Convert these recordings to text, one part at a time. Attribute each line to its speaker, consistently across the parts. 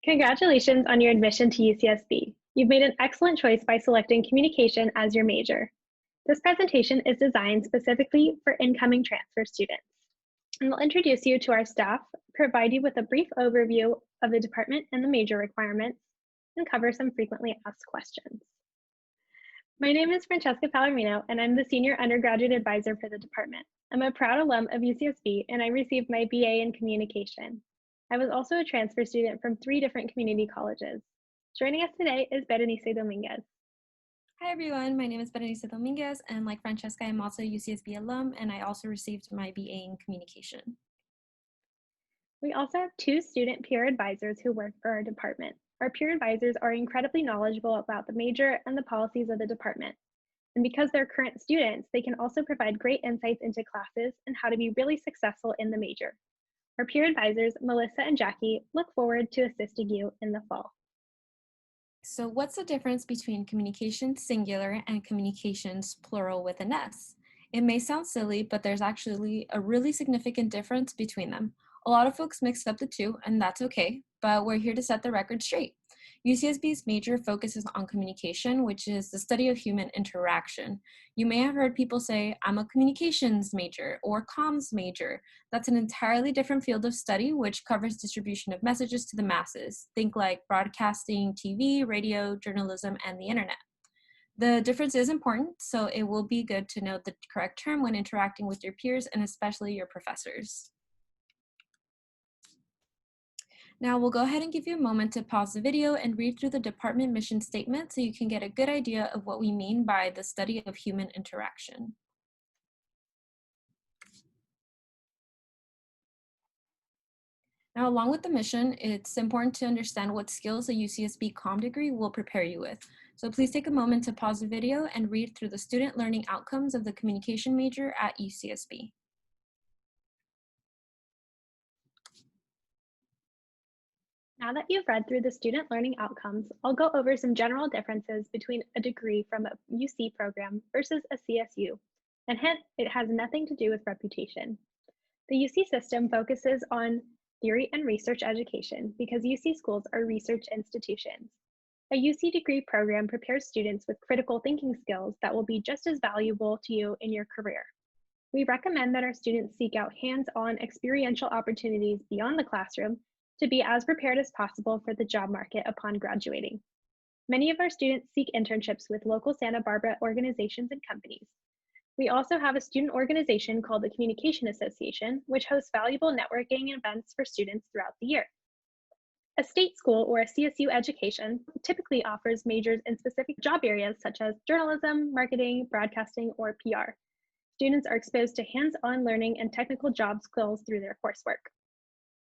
Speaker 1: Congratulations on your admission to UCSB. You've made an excellent choice by selecting communication as your major. This presentation is designed specifically for incoming transfer students. And we'll introduce you to our staff, provide you with a brief overview of the department and the major requirements, and cover some frequently asked questions. My name is Francesca Palomino, and I'm the Senior Undergraduate Advisor for the department. I'm a proud alum of UCSB, and I received my BA in Communication. I was also a transfer student from 3 different community colleges. Joining us today is Berenice Dominguez.
Speaker 2: Hi everyone, my name is Berenice Dominguez, and like Francesca, I'm also a UCSB alum, and I also received my BA in Communication.
Speaker 1: We also have 2 student peer advisors who work for our department. Our peer advisors are incredibly knowledgeable about the major and the policies of the department. And because they're current students, they can also provide great insights into classes and how to be really successful in the major. Our peer advisors, Melissa and Jackie, look forward to assisting you in the fall.
Speaker 2: So what's the difference between communications singular and communications plural with an S? It may sound silly, but there's actually a really significant difference between them. A lot of folks mix up the two, and that's okay, but we're here to set the record straight. UCSB's major focuses on communication, which is the study of human interaction. You may have heard people say, I'm a communications major or comms major. That's an entirely different field of study, which covers distribution of messages to the masses. Think like broadcasting, TV, radio, journalism, and the internet. The difference is important, so it will be good to know the correct term when interacting with your peers and especially your professors. Now we'll go ahead and give you a moment to pause the video and read through the department mission statement so you can get a good idea of what we mean by the study of human interaction. Now, along with the mission, it's important to understand what skills a UCSB Comm degree will prepare you with. So please take a moment to pause the video and read through the student learning outcomes of the communication major at UCSB.
Speaker 1: Now that you've read through the student learning outcomes, I'll go over some general differences between a degree from a UC program versus a CSU, and hence it has nothing to do with reputation. The UC system focuses on theory and research education because UC schools are research institutions. A UC degree program prepares students with critical thinking skills that will be just as valuable to you in your career. We recommend that our students seek out hands-on experiential opportunities beyond the classroom to be as prepared as possible for the job market upon graduating. Many of our students seek internships with local Santa Barbara organizations and companies. We also have a student organization called the Communication Association, which hosts valuable networking events for students throughout the year. A state school or a CSU education typically offers majors in specific job areas such as journalism, marketing, broadcasting, or PR. Students are exposed to hands-on learning and technical job skills through their coursework.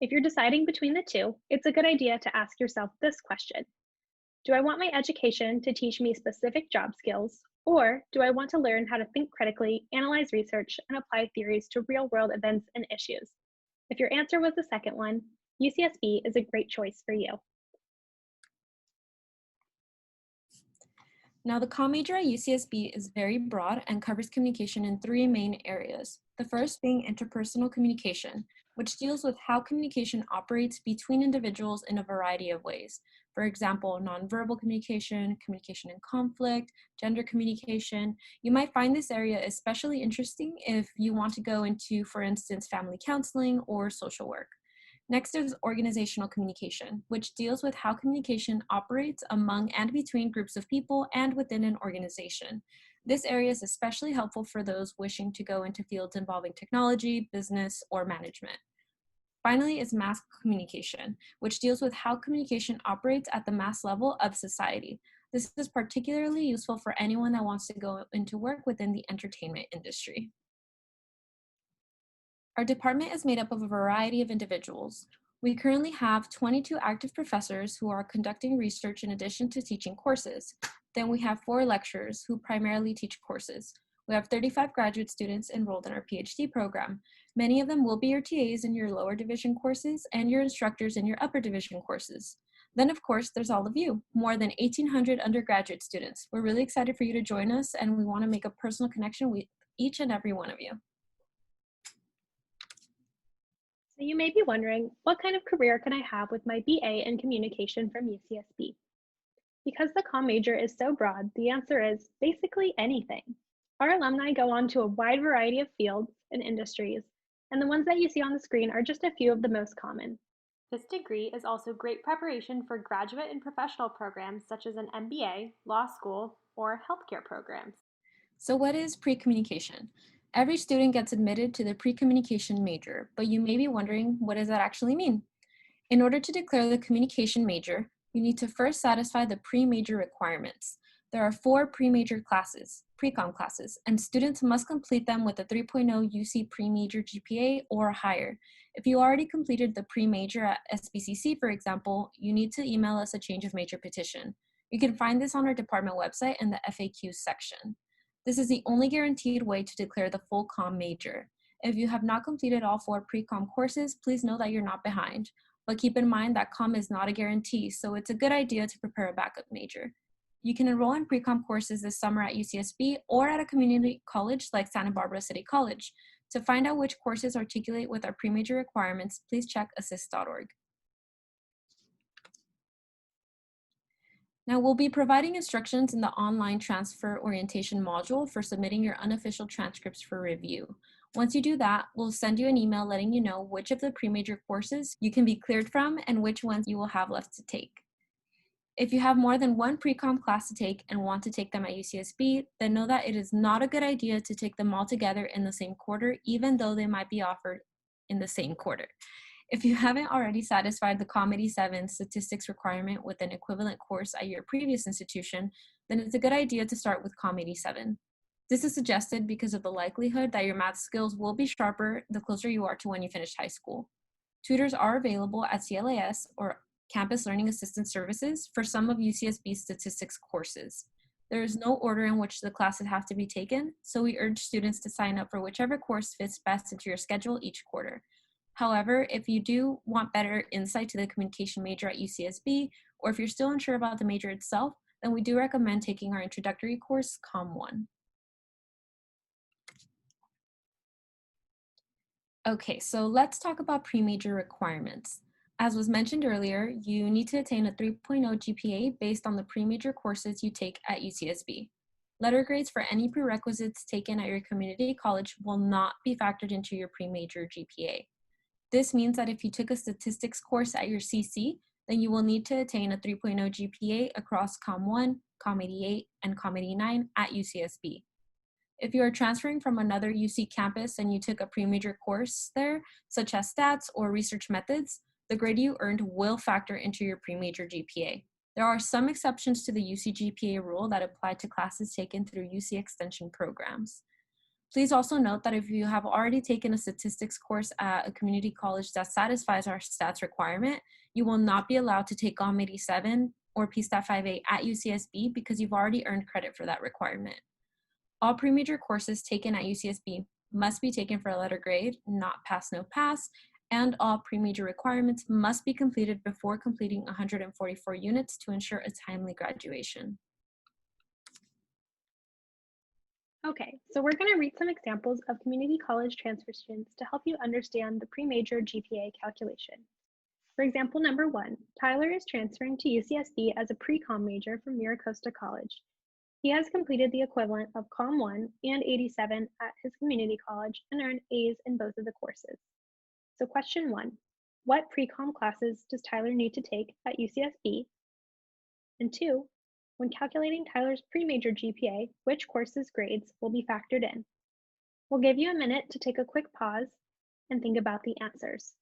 Speaker 1: If you're deciding between the two, it's a good idea to ask yourself this question. Do I want my education to teach me specific job skills, or do I want to learn how to think critically, analyze research, and apply theories to real-world events and issues? If your answer was the second one, UCSB is a great choice for you.
Speaker 2: Now, the comm major at UCSB is very broad and covers communication in 3 main areas. The first being interpersonal communication, which deals with how communication operates between individuals in a variety of ways. For example, nonverbal communication, communication in conflict, gender communication. You might find this area especially interesting if you want to go into, for instance, family counseling or social work. Next is organizational communication, which deals with how communication operates among and between groups of people and within an organization. This area is especially helpful for those wishing to go into fields involving technology, business, or management. Finally is mass communication, which deals with how communication operates at the mass level of society. This is particularly useful for anyone that wants to go into work within the entertainment industry. Our department is made up of a variety of individuals. We currently have 22 active professors who are conducting research in addition to teaching courses. Then we have 4 lecturers who primarily teach courses. We have 35 graduate students enrolled in our PhD program. Many of them will be your TAs in your lower division courses and your instructors in your upper division courses. Then, of course, there's all of you, more than 1,800 undergraduate students. We're really excited for you to join us, and we want to make a personal connection with each and every one of you.
Speaker 1: So you may be wondering, what kind of career can I have with my BA in communication from UCSB? Because the comm major is so broad, the answer is basically anything. Our alumni go on to a wide variety of fields and industries, and the ones that you see on the screen are just a few of the most common.
Speaker 3: This degree is also great preparation for graduate and professional programs such as an MBA, law school, or healthcare programs.
Speaker 2: So what is pre-communication? Every student gets admitted to the pre-communication major, but you may be wondering, what does that actually mean? In order to declare the communication major, you need to first satisfy the pre-major requirements. There are 4 pre-major classes, pre-com classes, and students must complete them with a 3.0 UC pre-major GPA or higher. If you already completed the pre-major at SBCC, for example, you need to email us a change of major petition. You can find this on our department website in the FAQ section. This is the only guaranteed way to declare the full comm major. If you have not completed all 4 pre-com courses, please know that you're not behind. But keep in mind that comm is not a guarantee, so it's a good idea to prepare a backup major. You can enroll in pre-com courses this summer at UCSB or at a community college like Santa Barbara City College. To find out which courses articulate with our pre-major requirements, please check assist.org. Now, we'll be providing instructions in the online transfer orientation module for submitting your unofficial transcripts for review. Once you do that, we'll send you an email letting you know which of the pre-major courses you can be cleared from and which ones you will have left to take. If you have more than one pre-com class to take and want to take them at UCSB, then know that it is not a good idea to take them all together in the same quarter, even though they might be offered in the same quarter. If you haven't already satisfied the COM 87 statistics requirement with an equivalent course at your previous institution, then it's a good idea to start with COM 87. This is suggested because of the likelihood that your math skills will be sharper the closer you are to when you finish high school. Tutors are available at CLAS or Campus Learning Assistance Services for some of UCSB's statistics courses. There is no order in which the classes have to be taken, so we urge students to sign up for whichever course fits best into your schedule each quarter. However, if you do want better insight to the communication major at UCSB, or if you're still unsure about the major itself, then we do recommend taking our introductory course, COM 1. Okay, so let's talk about pre-major requirements. As was mentioned earlier, you need to attain a 3.0 GPA based on the pre-major courses you take at UCSB. Letter grades for any prerequisites taken at your community college will not be factored into your pre-major GPA. This means that if you took a statistics course at your CC, then you will need to attain a 3.0 GPA across COM 1, COM 88, and COM 89 at UCSB. If you are transferring from another UC campus and you took a pre-major course there, such as stats or research methods, the grade you earned will factor into your pre-major GPA. There are some exceptions to the UC GPA rule that apply to classes taken through UC extension programs. Please also note that if you have already taken a statistics course at a community college that satisfies our stats requirement, you will not be allowed to take COM 87 or PSTAT 5A at UCSB because you've already earned credit for that requirement. All pre-major courses taken at UCSB must be taken for a letter grade, not pass, no pass, and all pre-major requirements must be completed before completing 144 units to ensure a timely graduation.
Speaker 1: Okay, so we're going to read some examples of community college transfer students to help you understand the pre-major GPA calculation. For example, number 1, Tyler is transferring to UCSB as a pre-com major from Miracosta College. He has completed the equivalent of COM 1 and 87 at his community college and earned A's in both of the courses. So question 1, what pre-com classes does Tyler need to take at UCSB? And 2, when calculating Tyler's pre-major GPA, which courses' grades will be factored in? We'll give you a minute to take a quick pause and think about the answers.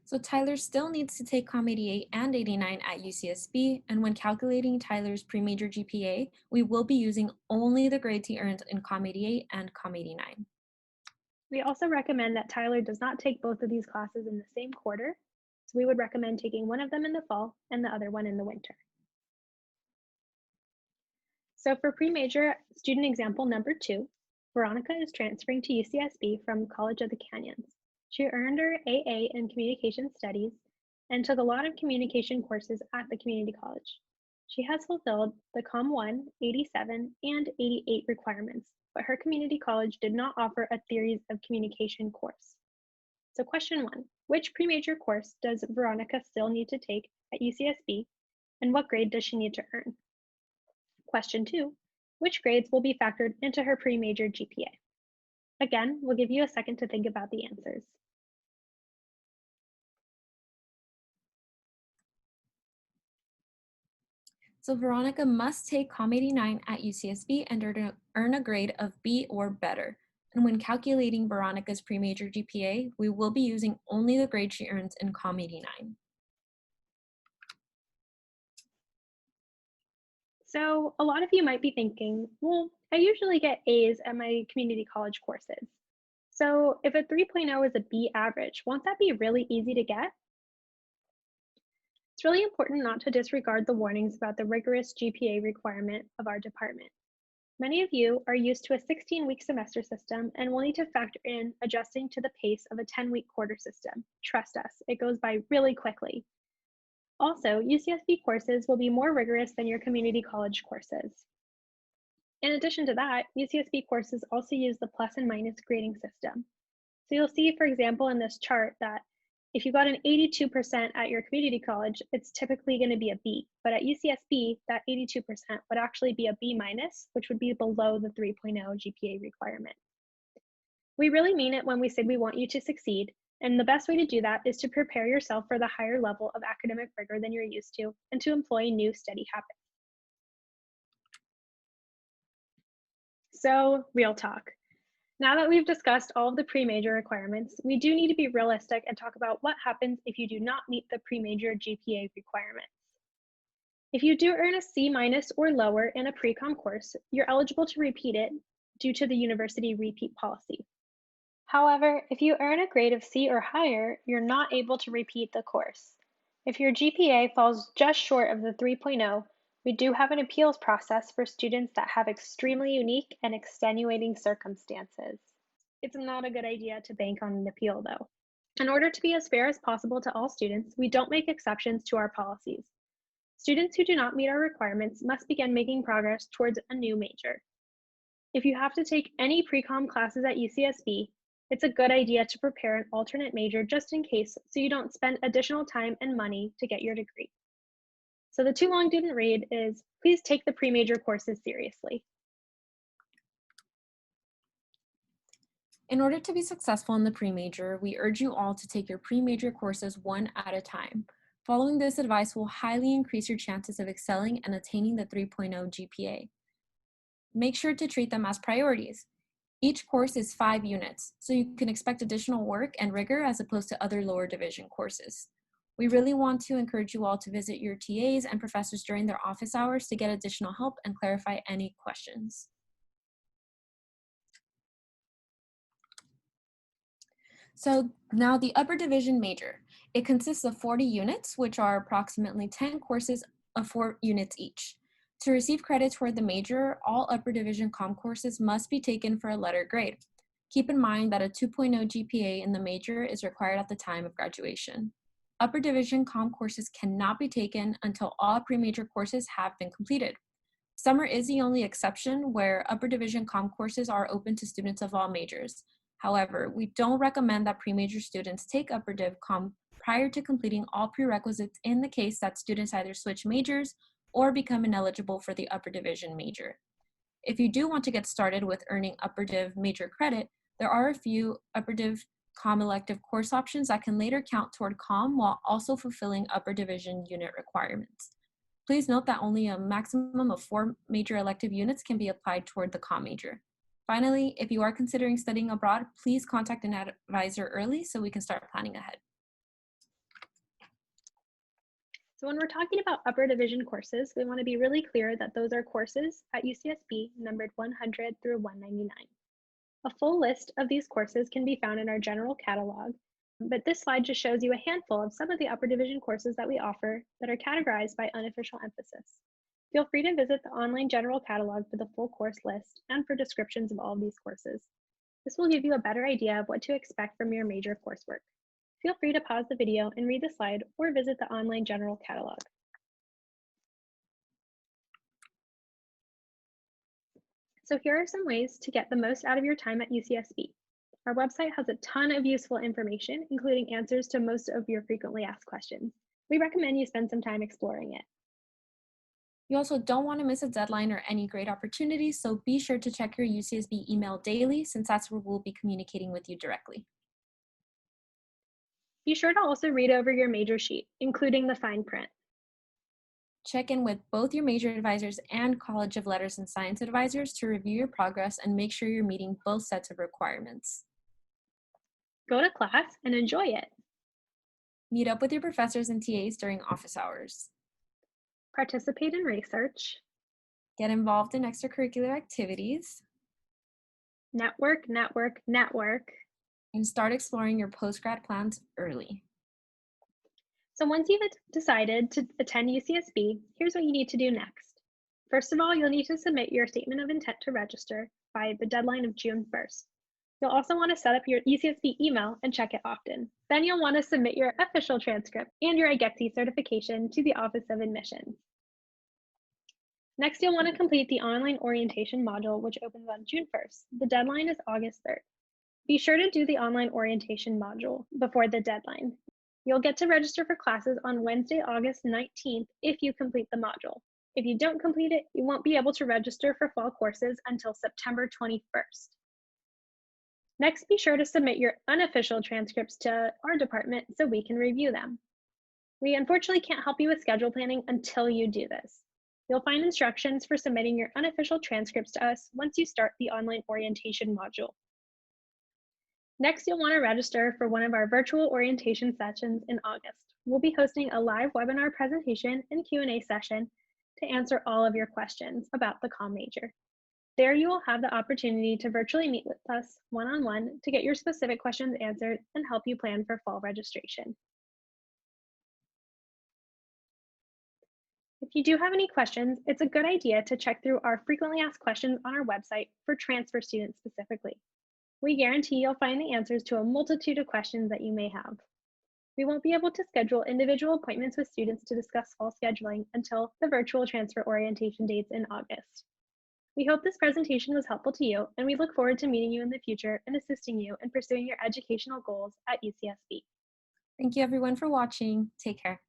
Speaker 2: So Tyler still needs to take COM 88 and 89 at UCSB, and when calculating Tyler's pre-major GPA, we will be using only the grades he earned in COM 88 and COM 89.
Speaker 1: We also recommend that Tyler does not take both of these classes in the same quarter, so we would recommend taking one of them in the fall and the other one in the winter. So for pre-major student example number 2, Veronica is transferring to UCSB from College of the Canyons. She earned her AA in Communication Studies and took a lot of communication courses at the community college. She has fulfilled the COM 1, 87, and 88 requirements, but her community college did not offer a Theories of Communication course. So question 1, which pre-major course does Veronica still need to take at UCSB, and what grade does she need to earn? Question 2, which grades will be factored into her pre-major GPA? Again, we'll give you a second to think about the answers.
Speaker 2: So Veronica must take COM 89 at UCSB and earn a grade of B or better. And when calculating Veronica's pre-major GPA, we will be using only the grade she earns in COM 89.
Speaker 1: So a lot of you might be thinking, well, I usually get A's at my community college courses. So if a 3.0 is a B average, won't that be really easy to get? It's really important not to disregard the warnings about the rigorous GPA requirement of our department. Many of you are used to a 16-week semester system and will need to factor in adjusting to the pace of a 10-week quarter system. Trust us, it goes by really quickly. Also, UCSB courses will be more rigorous than your community college courses. In addition to that, UCSB courses also use the plus and minus grading system. So you'll see, for example, in this chart that if you got an 82% at your community college, it's typically going to be a B. But at UCSB, that 82% would actually be a B minus, which would be below the 3.0 GPA requirement. We really mean it when we say we want you to succeed, and the best way to do that is to prepare yourself for the higher level of academic rigor than you're used to and to employ new study habits. So, real talk. Now that we've discussed all of the pre-major requirements, we do need to be realistic and talk about what happens if you do not meet the pre-major GPA requirements. If you do earn a C minus or lower in a pre-com course, you're eligible to repeat it due to the university repeat policy. However, if you earn a grade of C or higher, you're not able to repeat the course. If your GPA falls just short of the 3.0, we do have an appeals process for students that have extremely unique and extenuating circumstances. It's not a good idea to bank on an appeal, though. In order to be as fair as possible to all students, we don't make exceptions to our policies. Students who do not meet our requirements must begin making progress towards a new major. If you have to take any pre-com classes at UCSB, it's a good idea to prepare an alternate major just in case, so you don't spend additional time and money to get your degree. So the too long didn't read is, please take the pre-major courses seriously.
Speaker 2: In order to be successful in the pre-major, we urge you all to take your pre-major courses one at a time. Following this advice will highly increase your chances of excelling and attaining the 3.0 GPA. Make sure to treat them as priorities. Each course is 5 units, so you can expect additional work and rigor as opposed to other lower division courses. We really want to encourage you all to visit your TAs and professors during their office hours to get additional help and clarify any questions. So now the upper division major. It consists of 40 units, which are approximately 10 courses of 4 units each. To receive credit toward the major, all upper division COM courses must be taken for a letter grade. Keep in mind that a 2.0 GPA in the major is required at the time of graduation. Upper division COM courses cannot be taken until all pre-major courses have been completed. Summer is the only exception where upper division COM courses are open to students of all majors. However, we don't recommend that pre-major students take upper div COM prior to completing all prerequisites in the case that students either switch majors or become ineligible for the upper division major. If you do want to get started with earning upper div major credit, there are a few upper div COM elective course options that can later count toward COM while also fulfilling upper division unit requirements. Please note that only a maximum of 4 major elective units can be applied toward the COM major. Finally, if you are considering studying abroad, please contact an advisor early so we can start planning ahead.
Speaker 1: So when we're talking about upper division courses, we want to be really clear that those are courses at UCSB numbered 100 through 199. A full list of these courses can be found in our general catalog, but this slide just shows you a handful of some of the upper division courses that we offer that are categorized by unofficial emphasis. Feel free to visit the online general catalog for the full course list and for descriptions of all of these courses. This will give you a better idea of what to expect from your major coursework. Feel free to pause the video and read the slide or visit the online general catalog. So here are some ways to get the most out of your time at UCSB. Our website has a ton of useful information, including answers to most of your frequently asked questions. We recommend you spend some time exploring it.
Speaker 2: You also don't want to miss a deadline or any great opportunities, so be sure to check your UCSB email daily since that's where we'll be communicating with you directly.
Speaker 1: Be sure to also read over your major sheet, including the fine print.
Speaker 2: Check in with both your major advisors and College of Letters and Science advisors to review your progress and make sure you're meeting both sets of requirements.
Speaker 1: Go to class and enjoy it.
Speaker 2: Meet up with your professors and TAs during office hours.
Speaker 1: Participate in research.
Speaker 2: Get involved in extracurricular activities.
Speaker 1: Network, network, network.
Speaker 2: And start exploring your postgrad plans early.
Speaker 1: So once you've decided to attend UCSB, here's what you need to do next. First of all, you'll need to submit your statement of intent to register by the deadline of June 1st. You'll also want to set up your UCSB email and check it often. Then you'll want to submit your official transcript and your IGETI certification to the Office of Admissions. Next, you'll want to complete the online orientation module, which opens on June 1st. The deadline is August 3rd. Be sure to do the online orientation module before the deadline. You'll get to register for classes on Wednesday, August 19th if you complete the module. If you don't complete it, you won't be able to register for fall courses until September 21st. Next, be sure to submit your unofficial transcripts to our department so we can review them. We unfortunately can't help you with schedule planning until you do this. You'll find instructions for submitting your unofficial transcripts to us once you start the online orientation module. Next, you'll want to register for one of our virtual orientation sessions in August. We'll be hosting a live webinar presentation and Q&A session to answer all of your questions about the comm major. There you will have the opportunity to virtually meet with us one-on-one to get your specific questions answered and help you plan for fall registration. If you do have any questions, it's a good idea to check through our frequently asked questions on our website for transfer students specifically. We guarantee you'll find the answers to a multitude of questions that you may have. We won't be able to schedule individual appointments with students to discuss fall scheduling until the virtual transfer orientation dates in August. We hope this presentation was helpful to you, and we look forward to meeting you in the future and assisting you in pursuing your educational goals at UCSB.
Speaker 2: Thank you everyone for watching. Take care.